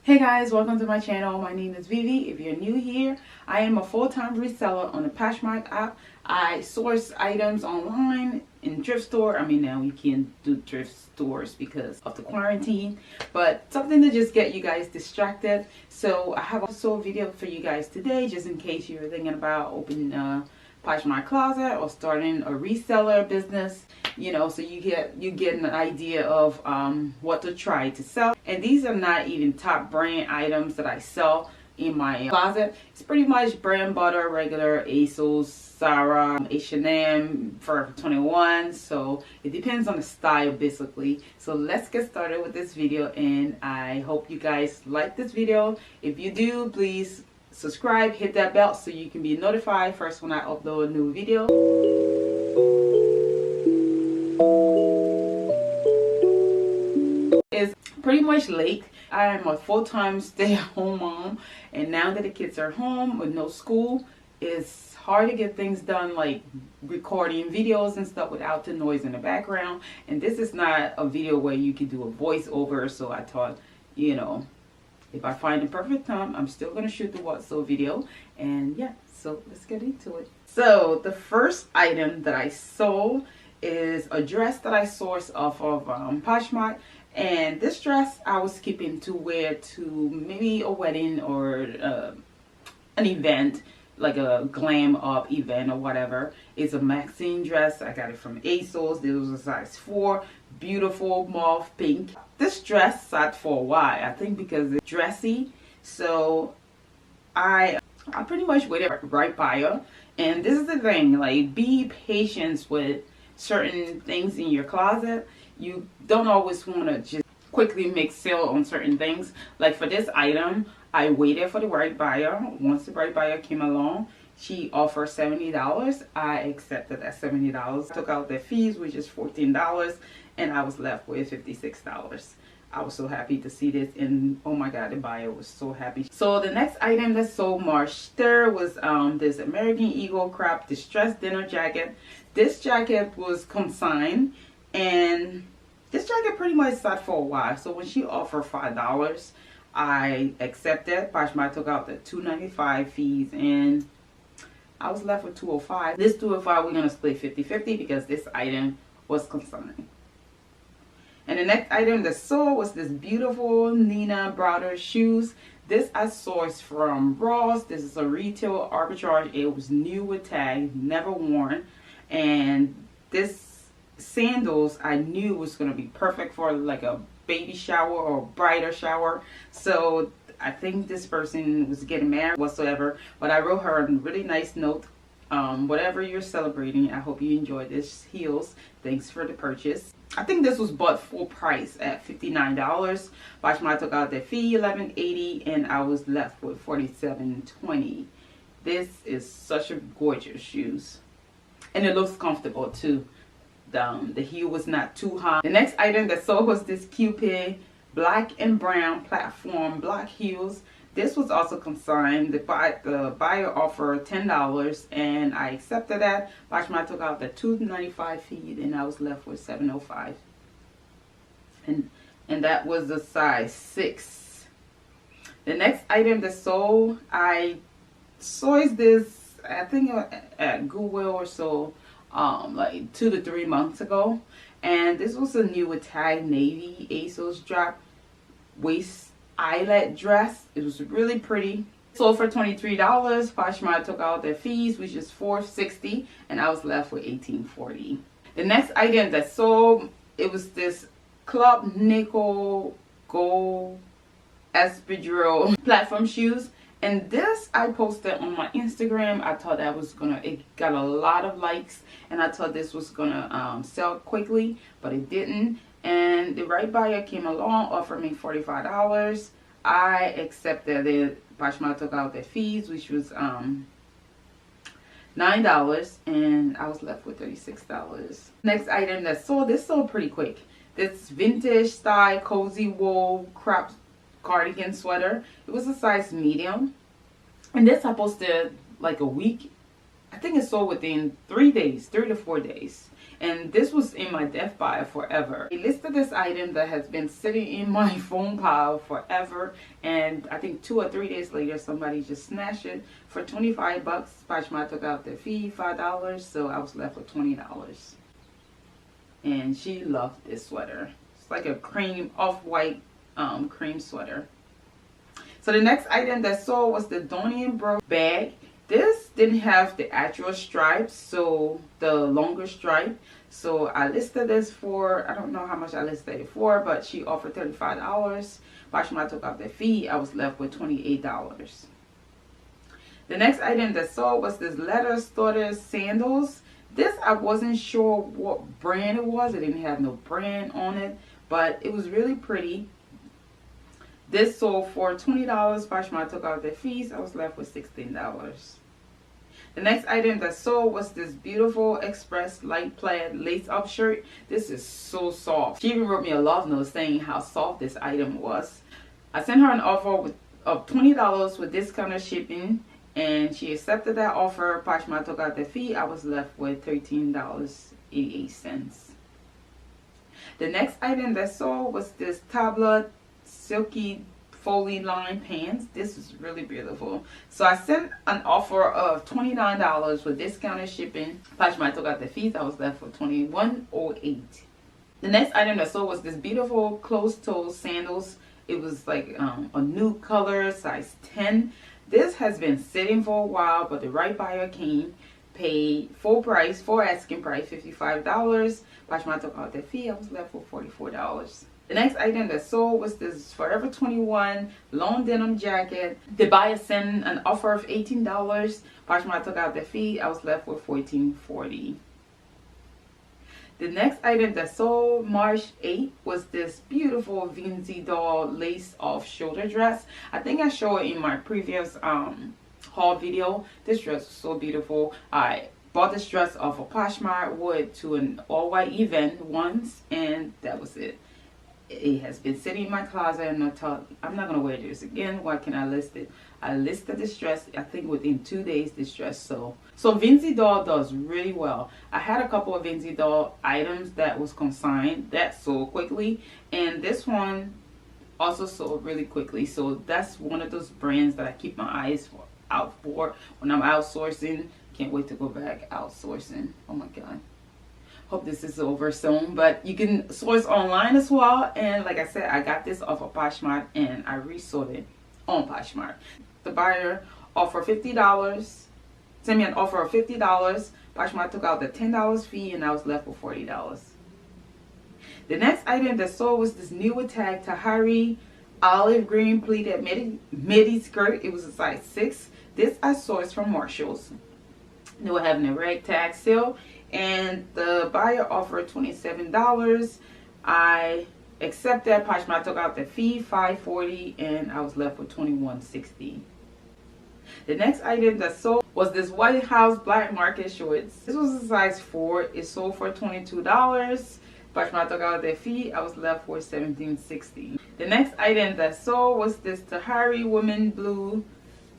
Hey guys, welcome to my channel. My name is Vivi. If you're new here, I am a full-time reseller on the Poshmark app. I source items online in thrift store. Now you can't do thrift stores because of the quarantine, but something to just get you guys distracted. So I have also a video for you guys today, just in case you're thinking about opening a Poshmark closet or starting a reseller business, so you get an idea of what to try to sell. And these are not even top brand items that I sell in my closet. It's pretty much brand butter, regular ASOS, Zara, H&M, Forever 21. So it depends on the style basically. So let's get started with this video, and I hope you guys like this video. If you do, please subscribe, hit that bell so you can be notified first when I upload a new video. It's pretty much late. I am a full-time stay-at-home mom, and now that the kids are home with no school, it's hard to get things done, like recording videos and stuff without the noise in the background. And this is not a video where you can do a voiceover, so I thought, if I find the perfect time, I'm still going to shoot the voiceover video. And yeah, so let's get into it. So the first item that I sold is a dress that I sourced off of Poshmark. And this dress I was keeping to wear to maybe a wedding or an event, like a glam up event or whatever. It's a Maxine dress. I got it from ASOS. This was a size 4. Beautiful mauve pink. This dress sat for a while, I think because it's dressy. So I pretty much waited right by her. And this is the thing, like, be patient with certain things in your closet. You don't always want to just quickly make sale on certain things. Like for this item, I waited for the right buyer. Once the right buyer came along, she offered $70. I accepted that $70. Took out the fees, which is $14, and I was left with $56. I was so happy to see this, and oh my god, the buyer was so happy. So the next item that sold March 3rd was this American Eagle crop distressed dinner jacket. This jacket was consigned, and this jacket pretty much sat for a while. So when she offered $5, I accepted. Poshmark took out the $2.95 fees, and I was left with $205. This $205 we're gonna split 50-50 because this item was consigned. And the next item that sold was this beautiful Nina Browder shoes. This I sourced from Ross. This is a retail arbitrage. It was new with tag, never worn. And this sandals I knew was going to be perfect for like a baby shower or bridal shower. So I think this person was getting married whatsoever, but I wrote her a really nice note. Whatever you're celebrating, I hope you enjoy this heels. Thanks for the purchase. I think this was bought full price at $59. Poshmark took out the fee, $11.80, and I was left with $47.20. This is such a gorgeous shoes, and it looks comfortable too. The heel was not too high. The next item that sold was this Cupid black and brown platform black heels. This was also consigned. The buyer offered $10, and I accepted that. Poshmark took out the $2.95 fee, and I was left with $7.05. And that was the size 6. The next item that sold, I sourced this, I think at Goodwill or so, like 2 to 3 months ago. And this was a new with tag navy ASOS drop waist eyelet dress. It was really pretty. Sold for $23. Poshmark took out their fees, which is $4.60, and I was left with $18.40. The next item that sold, it was this Club Nickel Gold Espadrille platform shoes. And this I posted on my Instagram. I thought that was it got a lot of likes, and I thought this was gonna sell quickly, but it didn't. And the right buyer came along, offered me $45. I accepted it. Poshmark took out their fees, which was $9, and I was left with $36. Next item that sold, this sold pretty quick. This vintage style cozy wool crop cardigan sweater. It was a size medium, and this I posted like a week. I think it sold within 3 days, 3 to 4 days. And this was in my death pile forever. I listed this item that has been sitting in my phone pile forever, and and I think 2 or 3 days later somebody just snatched it for 25 bucks. Poshmark took out their fee, $5, so I was left with $20. And she loved this sweater. It's like a cream, off-white cream sweater. So the next item that I saw was the Donnie & Bro bag. This didn't have the actual stripes, so the longer stripe. So I listed this for, I don't know how much I listed it for, but she offered $35. Poshmark took out the fee. I was left with $28. The next item that I saw was this leather starter sandals. This, I wasn't sure what brand it was. It didn't have no brand on it, but it was really pretty. This sold for $20. Poshmark took out their fees. I was left with $16. The next item that sold was this beautiful Express light plaid lace up shirt. This is so soft. She even wrote me a love note saying how soft this item was. I sent her an offer of $20 with discounted shipping, and she accepted that offer. Poshmark took out the fee. I was left with $13.88. The next item that sold was this tabla silky foley line pants. This is really beautiful. So I sent an offer of $29 with discounted shipping. Poshmark took out the fees. I was left with $21.08. The next item that sold was this beautiful closed-toe sandals. It was like a nude color, size 10. This has been sitting for a while, but the right buyer came, paid full price, full asking price, $55. Poshmark took out the fee. I was left with $44. The next item that sold was this Forever 21 long denim jacket. The buyer sent an offer of $18. Poshmark took out the fee. I was left with $14.40. The next item that sold March 8th was this beautiful Vincy doll lace off shoulder dress. I think I showed it in my previous haul video. This dress was so beautiful. I bought this dress off of Poshmark, wore it to an all-white event once, and that was it. It has been sitting in my closet, and I thought, I'm not going to wear this again. Why can I list it? I listed this dress, I think within 2 days this dress sold. So Vincy doll does really well. I had a couple of Vincy doll items that was consigned that sold quickly, and this one also sold really quickly. So that's one of those brands that I keep my eyes out for when I'm outsourcing. Can't wait to go back outsourcing. Oh my God. Hope this is over soon, but you can source online as well. And like I said, I got this off of Poshmark and I resold it on Poshmark. The buyer offered $50, sent me an offer of $50. Poshmark took out the $10 fee and I was left with $40. The next item that sold was this new tag Tahari olive green pleated midi skirt. It was a size 6. This I sourced from Marshall's. They were having a rag tag sale, and the buyer offered $27. I accepted. Poshmark took out the fee, $5.40, and I was left with $21.60. The next item that sold was this White House black market shorts. This was a size 4. It sold for $22. Poshmark took out their fee. I was left with $17.60. The next item that sold was this Tahari women blue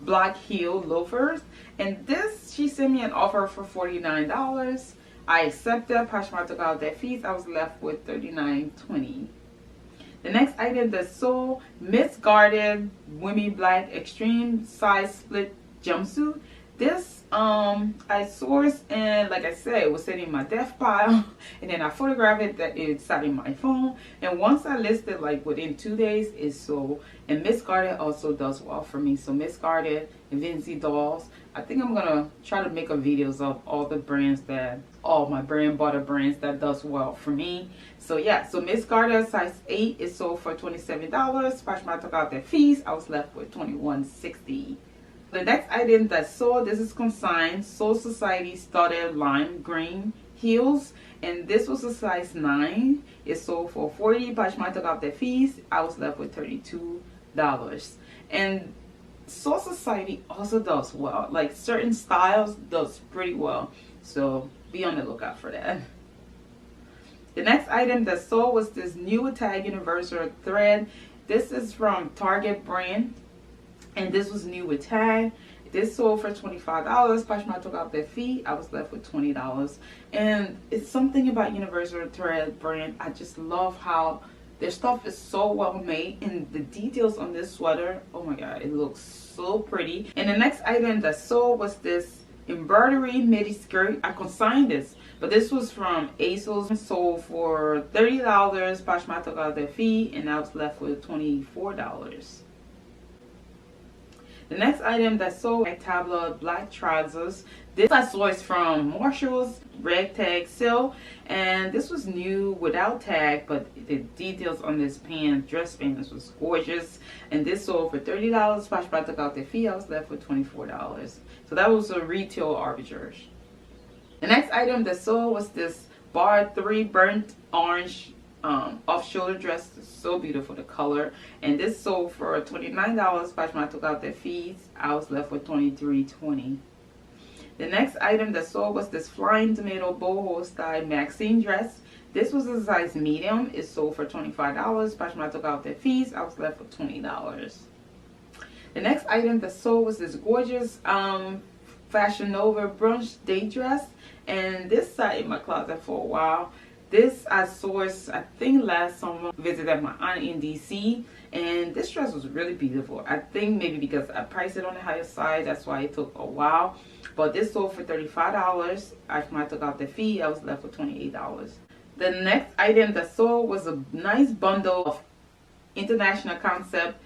black heel loafers, and this she sent me an offer for $49. I accepted. Poshmark took out their fees. I was left with $39.20. The next item that sold, misguarded women black extreme size split jumpsuit. This I sourced, and like I said, it was sitting in my death pile, and then I photographed it that it sat in my phone, and once I listed, like within 2 days it sold. And Misguarded also does well for me. So Misguarded and Vincy dolls, I think I'm gonna try to make a videos of all the brands that, all my brand butter brands that does well for me. So yeah, so Misguarded size 8 is sold for $27. Poshmark took out their fees. I was left with $21.60. The next item that sold, this is consigned, Soul Society started lime green heels, and this was a size 9. It sold for $40. Poshmark took out their fees. I was left with $32. And Soul Society also does well. Like certain styles does pretty well. So be on the lookout for that. The next item that sold was this new tag universal thread. This is from Target brand, and this was new with tag. This sold for $25. Poshmark took out their fee. I was left with $20. And it's something about Universal Thread brand. I just love how Their stuff is so well made, and the details on this sweater, oh my god, it looks so pretty. And the next item that I saw was this embroidery midi skirt. I consigned this, but this was from ASOS, sold for $30. Poshmark took out their fee, and I was left with $24. The next item that sold tabla black trousers. This I saw is from Marshall's red tag sale, and this was new without tag, but the details on this dress pants was gorgeous. And this sold for $30. Poshmark took out their fee. I was left with $24. So that was a retail arbitrage. The next item that sold was this bar 3 burnt orange off-shoulder dress. So beautiful, the color. And this sold for $29. Poshmark took out their fees. I was left with $23.20. The next item that sold was this flying tomato boho style maxine dress. This was a size medium. It sold for $25. Poshmark took out their fees. I was left with $20. The next item that sold was this gorgeous Fashion Nova brunch day dress, and this sat in my closet for a while. This I sourced, I think last summer, visited my aunt in DC, and this dress was really beautiful. I think maybe because I priced it on the higher side, that's why it took a while. But this sold for $35. After I took out the fee, I was left with $28. The next item that sold was a nice bundle of international concept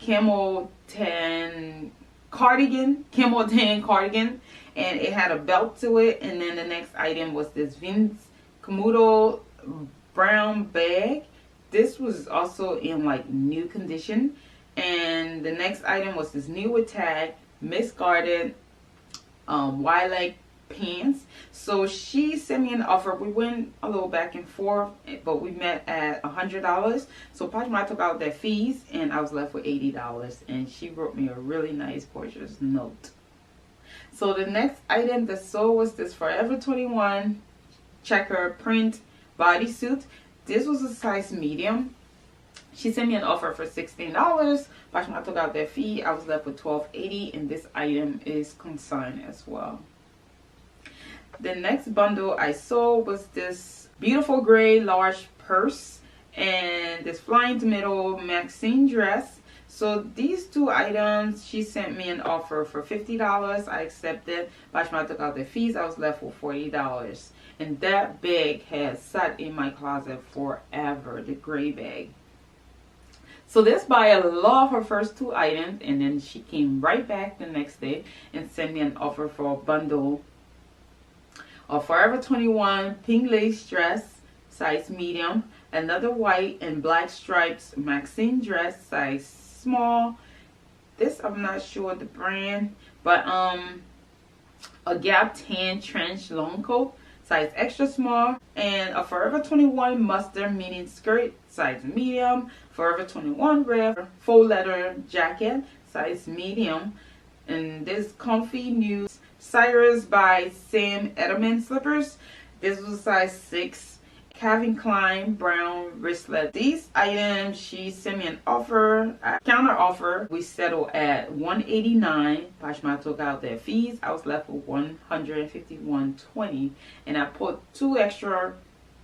camel tan cardigan, and it had a belt to it. And then the next item was this Vince Camuto brown bag. This was also in like new condition. And the next item was this new with tag misguarded wide leg pants. So she sent me an offer. We went a little back and forth, but we met at $100. So Poshmark took out their fees, and I was left with $80. And she wrote me a really nice, gorgeous note. So the next item that sold was this Forever 21 checker print bodysuit. This was a size medium. She sent me an offer for $16. Poshmark took out their fee. I was left with $12.80, and this item is consigned as well. The next bundle I sold was this beautiful gray large purse and this flying tomato maxine dress. So these two items, she sent me an offer for $50. I accepted. Poshmark took out the fees. I was left with $40. And that bag has sat in my closet forever, the gray bag. So this buyer loved her first two items, and then she came right back the next day and sent me an offer for a bundle of Forever 21 pink lace dress, size medium, another white and black stripes maxine dress, size small. This I'm not sure the brand, but a Gap tan trench long coat, size extra small, and a Forever 21 mustard mini skirt, size medium. Forever 21 red faux leather jacket, size medium, and this comfy new Cyrus by Sam Edelman slippers. This was size 6. Calvin Klein brown wristlet. These items, she sent me an offer, a counter offer. We settled at $189. Poshmark took out their fees. I was left with $151.20, and I put 2 extra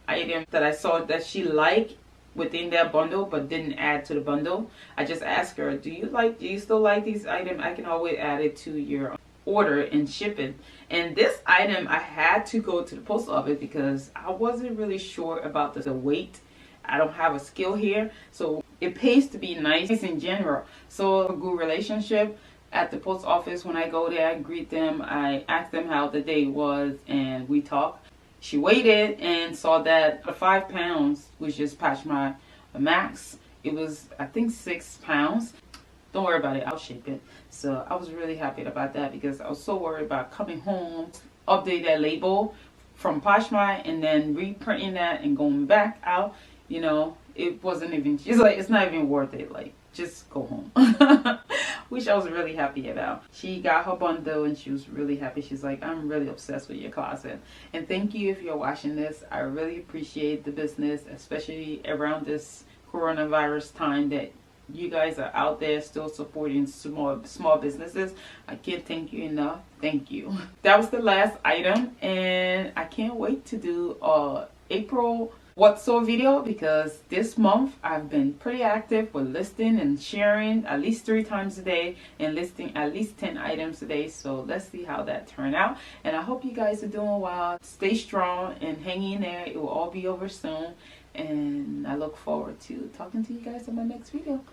items that I saw that she liked within that bundle but didn't add to the bundle. I just asked her, do you still like these items? I can always add it to your order and ship it. And this item I had to go to the post office because I wasn't really sure about the weight. I don't have a scale here, so it pays to be nice in general. So a good relationship at the post office. When I go there, I greet them, I ask them how the day was, and we talk. She waited and saw that 5 pounds was just Poshmark max. It was, I think, 6 pounds. Don't worry about it, I'll ship it. So I was really happy about that because I was so worried about coming home, update that label from Poshmark, and then reprinting that and going back out. You know, it wasn't even, she's like, it's not even worth it. Like, just go home. Which I was really happy about. She got her bundle and she was really happy. She's like, I'm really obsessed with your closet. And thank you if you're watching this. I really appreciate the business, especially around this coronavirus time, that you guys are out there still supporting small businesses. I can't thank you enough. Thank you. That was the last item, and I can't wait to do April What's so video, because this month I've been pretty active with listing and sharing at least 3 times a day and listing at least 10 items a day. So let's see how that turned out, and I hope you guys are doing well. Stay strong and hang in there. It will all be over soon, and I look forward to talking to you guys in my next video.